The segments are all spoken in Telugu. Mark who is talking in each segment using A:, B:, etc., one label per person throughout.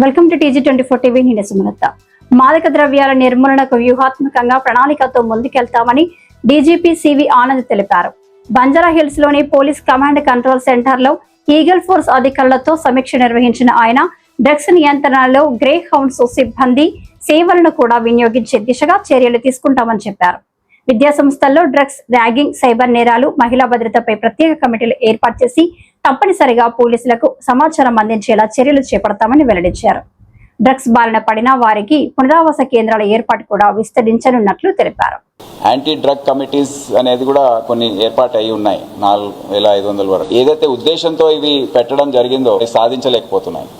A: Welcome to TG24 TV. నేను సుమలత. మాదక ద్రవ్యాల నిర్మూలనకు వ్యూహాత్మకంగా ప్రణాళికతో ముందుకెళ్తామని డీజీపీ సివి ఆనంద్ తెలిపారు. బంజారా హిల్స్ లోని పోలీస్ కమాండ్ కంట్రోల్ సెంటర్ లో ఈగల్ ఫోర్స్ అధికారులతో సమీక్ష నిర్వహించిన ఆయన డ్రగ్స్ నియంత్రణలో గ్రే హౌండ్స్ సిబ్బంది సేవలను కూడా వినియోగించే దిశగా చర్యలు తీసుకుంటామని చెప్పారు. విద్యా సంస్థల్లో డ్రగ్స్, ర్యాగింగ్, సైబర్ నేరాలు, మహిళా భద్రతపై ప్రత్యేక కమిటీలు ఏర్పాటు చేసి తప్పనిసరిగా పోలీసులకు సమాచారం అందించేలా చర్యలు చేపడతామని వెల్లడించారు. డ్రగ్స్ బారిన పడిన వారికి పునరావాస కేంద్రాల ఏర్పాటు కూడా విస్తరించనున్నట్లు తెలిపారు.
B: యాంటీ డ్రగ్ కమిటీస్ అనేది కూడా కొన్ని ఏర్పాటు అయి ఉన్నాయి. 4500 వరకు. ఏదైతే ఉద్దేశంతో ఇవి పెట్టడం జరిగిందో సాధించలేకపోతున్నాయి.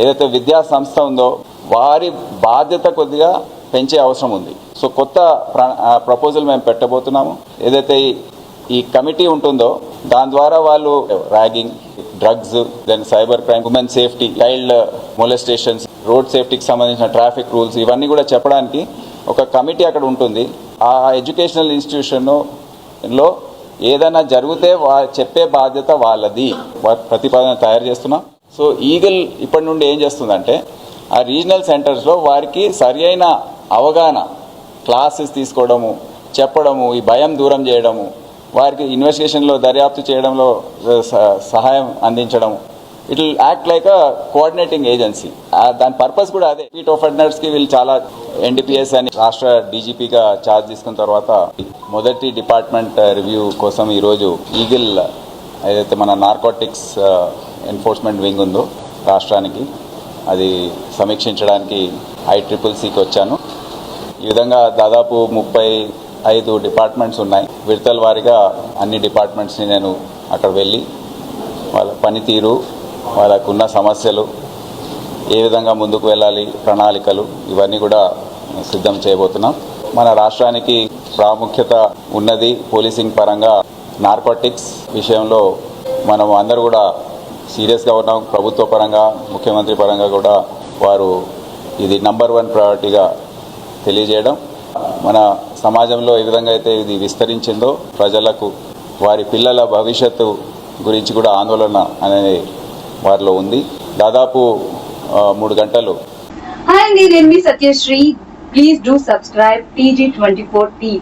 B: ఏదైతే విద్యా సంస్థ ఉందో వారి బాధ్యత కొద్దిగా పెంచే అవసరం ఉంది. సో కొత్త ప్రపోజల్ మేము పెట్టబోతున్నాము. ఏదైతే ఈ కమిటీ ఉంటుందో దాని ద్వారా వాళ్ళు ragging, drugs, then cyber crime, women safety, child molestations, road సేఫ్టీకి సంబంధించిన ట్రాఫిక్ రూల్స్ ఇవన్నీ కూడా చెప్పడానికి ఒక కమిటీ అక్కడ ఉంటుంది. ఆ ఎడ్యుకేషనల్ ఇన్స్టిట్యూషన్లో ఏదైనా జరిగితే చెప్పే బాధ్యత వాళ్ళది. ప్రతిపాదన తయారు చేస్తున్నాం. సో ఈగల్ ఇప్పటి నుండి ఏం చేస్తుందంటే ఆ రీజనల్ సెంటర్స్లో వారికి సరి అయిన అవగాహన, క్లాసెస్ తీసుకోవడము, చెప్పడము, ఈ భయం దూరం చేయడము, వారికి ఇన్వెస్టిగేషన్లో దర్యాప్తు చేయడంలో సహాయం అందించడం. It will act like a coordinating agency. దాని పర్పస్ కూడా అదే. పీట్ ఆఫెండర్స్కి వీళ్ళు చాలా ఎన్డీపీఎస్ అని రాష్ట్ర డీజీపీగా ఛార్జ్ తీసుకున్న తర్వాత మొదటి డిపార్ట్మెంట్ రివ్యూ కోసం ఈరోజు ఈగిల్ ఏదైతే మన నార్కోటిక్స్ ఎన్ఫోర్స్మెంట్ వింగ్ ఉందో రాష్ట్రానికి అది సమీక్షించడానికి ICCCకి వచ్చాను. ఈ విధంగా దాదాపు 35 డిపార్ట్మెంట్స్ ఉన్నాయి. విడతల వారీగా అన్ని డిపార్ట్మెంట్స్ని నేను అక్కడ వెళ్ళి వాళ్ళ పనితీరు, వాళ్ళకున్న సమస్యలు, ఏ విధంగా ముందుకు వెళ్ళాలి, ప్రణాళికలు ఇవన్నీ కూడా సిద్ధం చేయబోతున్నాం. మన రాష్ట్రానికి ప్రాముఖ్యత ఉన్నది పోలీసింగ్ పరంగా. నార్కోటిక్స్ విషయంలో మనం అందరూ కూడా సీరియస్గా ఉన్నాం. ప్రభుత్వ పరంగా, ముఖ్యమంత్రి పరంగా కూడా వారు ఇది నంబర్ 1 ప్రయారిటీగా తెలియజేయడం. మన సమాజంలో ఏ విధంగా అయితే ఇది విస్తరించిందో ప్రజలకు వారి పిల్లల భవిష్యత్తు గురించి కూడా ఆందోళన అనేది వారిలో ఉంది. దాదాపు 3 గంటలు.
C: హాయ్ అండి, నేను మీ Satyasri. Please do subscribe TG24 TV.